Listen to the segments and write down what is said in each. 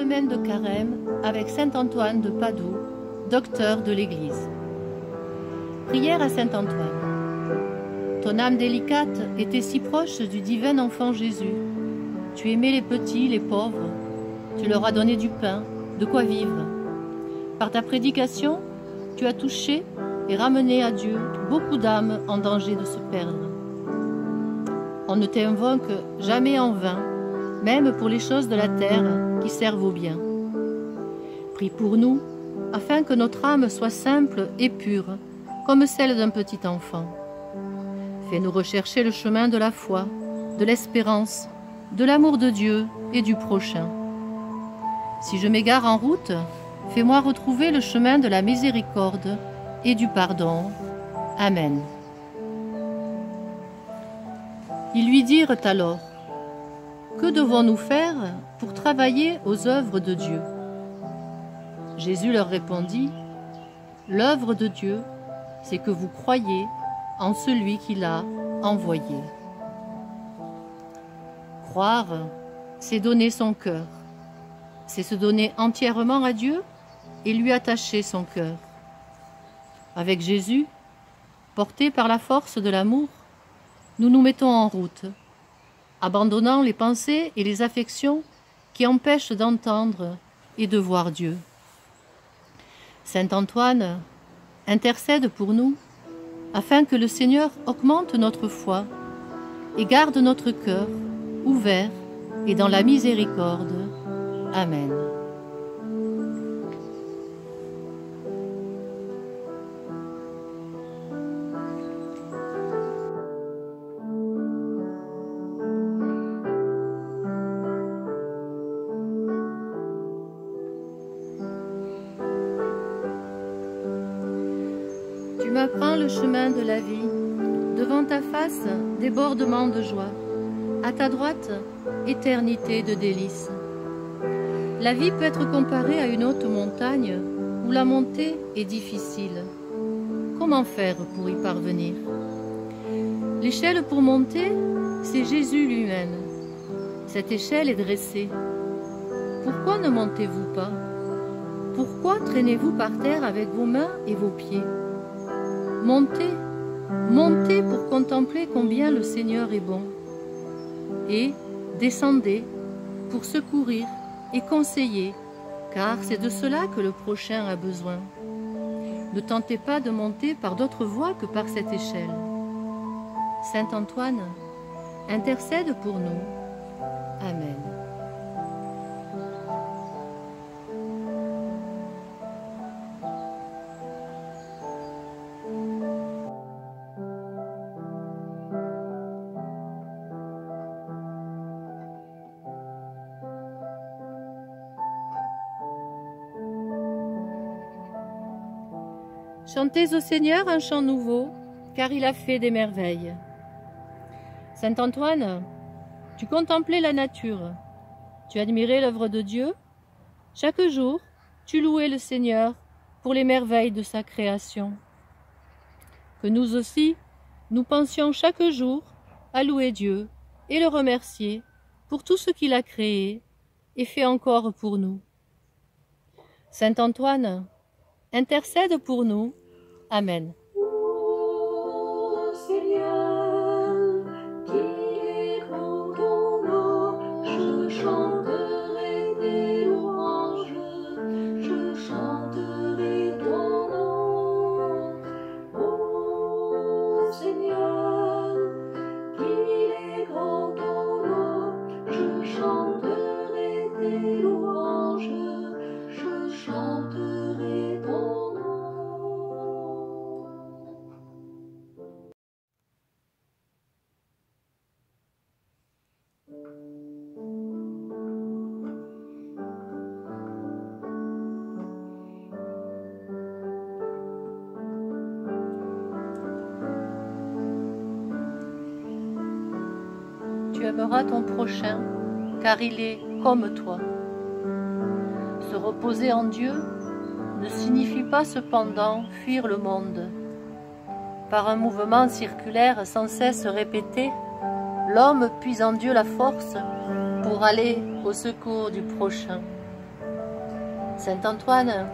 semaine de carême avec saint Antoine de Padoue, docteur de l'Église. Prière à saint Antoine. Ton âme délicate était si proche du divin enfant Jésus. Tu aimais les petits, les pauvres. Tu leur as donné du pain, de quoi vivre. Par ta prédication, tu as touché et ramené à Dieu beaucoup d'âmes en danger de se perdre. On ne t'invoque jamais en vain, même pour les choses de la terre qui servent au bien. Prie pour nous, afin que notre âme soit simple et pure, comme celle d'un petit enfant. Fais-nous rechercher le chemin de la foi, de l'espérance, de l'amour de Dieu et du prochain. Si je m'égare en route, fais-moi retrouver le chemin de la miséricorde et du pardon. Amen. Ils lui dirent alors: que devons-nous faire pour travailler aux œuvres de Dieu? Jésus leur répondit: l'œuvre de Dieu, c'est que vous croyez en celui qui l'a envoyé. Croire, c'est donner son cœur. C'est se donner entièrement à Dieu et lui attacher son cœur. Avec Jésus, portés par la force de l'amour, nous nous mettons en route, abandonnant les pensées et les affections qui empêchent d'entendre et de voir Dieu. Saint Antoine intercède pour nous afin que le Seigneur augmente notre foi et garde notre cœur ouvert et dans la miséricorde. Amen. Tu m'apprends le chemin de la vie. Devant ta face, débordement de joie. À ta droite, éternité de délices. La vie peut être comparée à une haute montagne où la montée est difficile. Comment faire pour y parvenir? L'échelle pour monter, c'est Jésus lui-même. Cette échelle est dressée. Pourquoi ne montez-vous pas? Pourquoi traînez-vous par terre avec vos mains et vos pieds? Montez, montez pour contempler combien le Seigneur est bon. Et descendez pour secourir et conseiller, car c'est de cela que le prochain a besoin. Ne tentez pas de monter par d'autres voies que par cette échelle. Saint Antoine, intercède pour nous. Amen. Chantez au Seigneur un chant nouveau, car il a fait des merveilles. Saint Antoine, tu contemplais la nature, tu admirais l'œuvre de Dieu. Chaque jour, tu louais le Seigneur pour les merveilles de sa création. Que nous aussi, nous pensions chaque jour à louer Dieu et le remercier pour tout ce qu'il a créé et fait encore pour nous. Saint Antoine, intercède pour nous. Amen. Ô Seigneur, qui est grand ton nom, je chanterai tes louanges, je chanterai ton nom. Ô Seigneur, qui est grand ton nom, je chanterai tes louanges, je chanterai ton nom. Tu aimeras ton prochain, car il est comme toi. Se reposer en Dieu ne signifie pas cependant fuir le monde. Par un mouvement circulaire sans cesse répété, l'homme puise en Dieu la force pour aller au secours du prochain. Saint Antoine,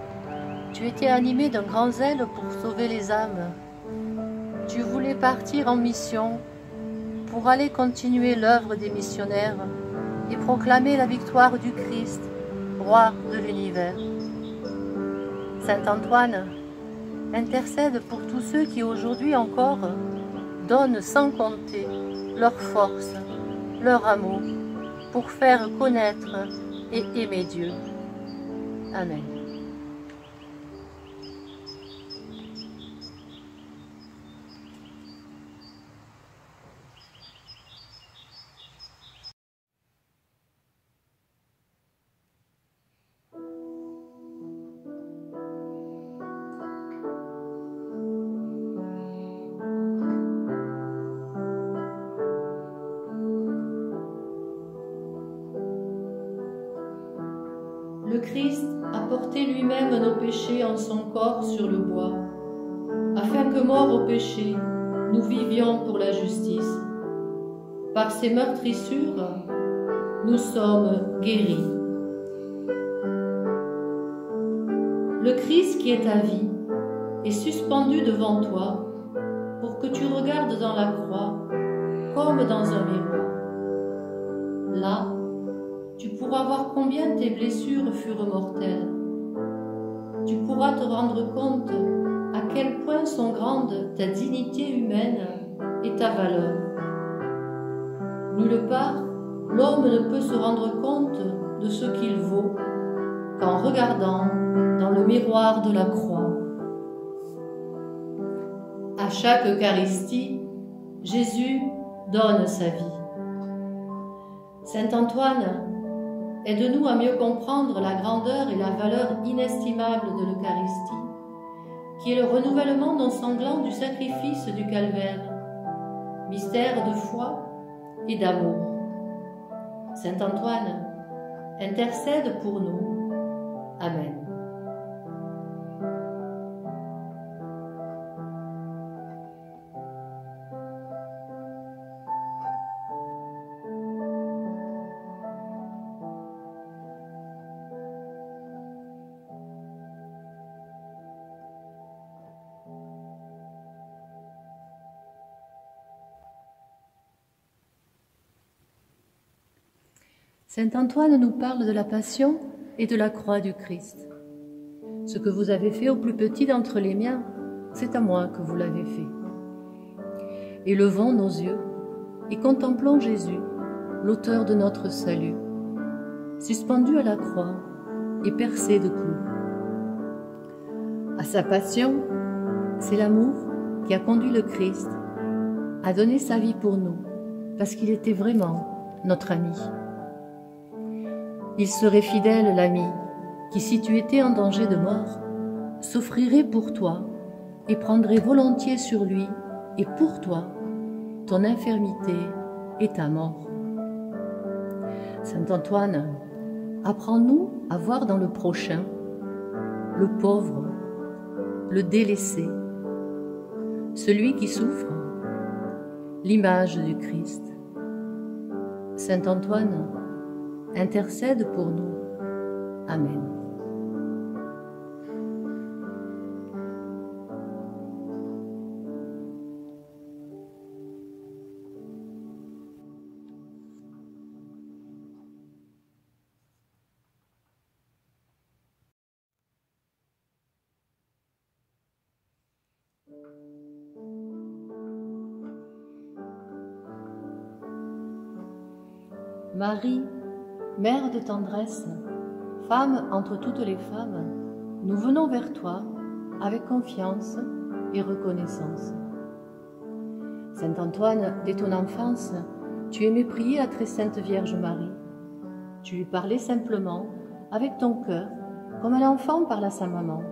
tu étais animé d'un grand zèle pour sauver les âmes. Tu voulais partir en mission pour aller continuer l'œuvre des missionnaires et proclamer la victoire du Christ, roi de l'univers. Saint Antoine, intercède pour tous ceux qui aujourd'hui encore donnent sans compter leur force, leur amour pour faire connaître et aimer Dieu. Amen. Le Christ a porté lui-même nos péchés en son corps sur le bois, afin que, morts au péché, nous vivions pour la justice. Par ses meurtrissures, nous sommes guéris. Le Christ qui est ta vie est suspendu devant toi pour que tu regardes dans la croix comme dans un miroir. Là, tu pourras voir combien tes blessures furent mortelles. Tu pourras te rendre compte à quel point sont grandes ta dignité humaine et ta valeur. Nulle part, l'homme ne peut se rendre compte de ce qu'il vaut qu'en regardant dans le miroir de la croix. À chaque Eucharistie, Jésus donne sa vie. Saint Antoine, aide-nous à mieux comprendre la grandeur et la valeur inestimable de l'Eucharistie, qui est le renouvellement non sanglant du sacrifice du calvaire, mystère de foi et d'amour. Saint Antoine, intercède pour nous. Amen. Saint Antoine nous parle de la passion et de la croix du Christ. Ce que vous avez fait au plus petit d'entre les miens, c'est à moi que vous l'avez fait. Élevons nos yeux et contemplons Jésus, l'auteur de notre salut, suspendu à la croix et percé de clous. À sa passion, c'est l'amour qui a conduit le Christ à donner sa vie pour nous, parce qu'il était vraiment notre ami. Il serait fidèle, l'ami, qui, si tu étais en danger de mort, s'offrirait pour toi et prendrait volontiers sur lui et pour toi ton infirmité et ta mort. Saint Antoine, apprends-nous à voir dans le prochain le pauvre, le délaissé, celui qui souffre, l'image du Christ. Saint Antoine, intercède pour nous. Amen. Marie, Mère de tendresse, femme entre toutes les femmes, nous venons vers toi avec confiance et reconnaissance. Saint Antoine, dès ton enfance, tu aimais prier la très sainte Vierge Marie. Tu lui parlais simplement, avec ton cœur, comme un enfant parle à sa maman.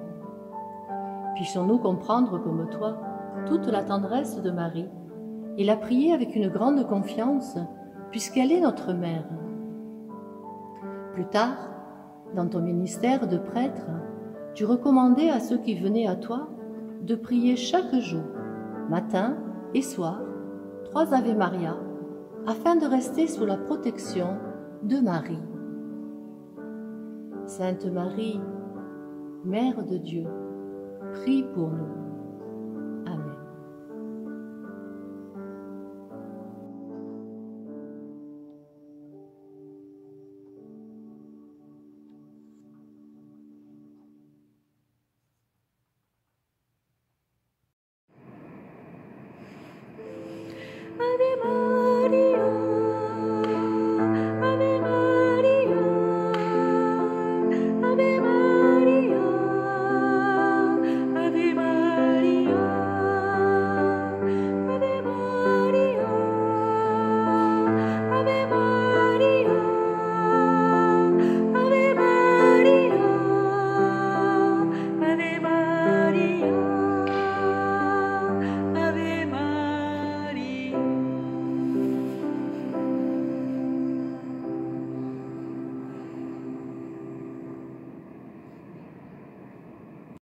Puissions-nous comprendre comme toi toute la tendresse de Marie et la prier avec une grande confiance, puisqu'elle est notre mère. Plus tard, dans ton ministère de prêtre, tu recommandais à ceux qui venaient à toi de prier chaque jour, matin et soir, 3 Ave Maria, afin de rester sous la protection de Marie. Sainte Marie, Mère de Dieu, prie pour nous.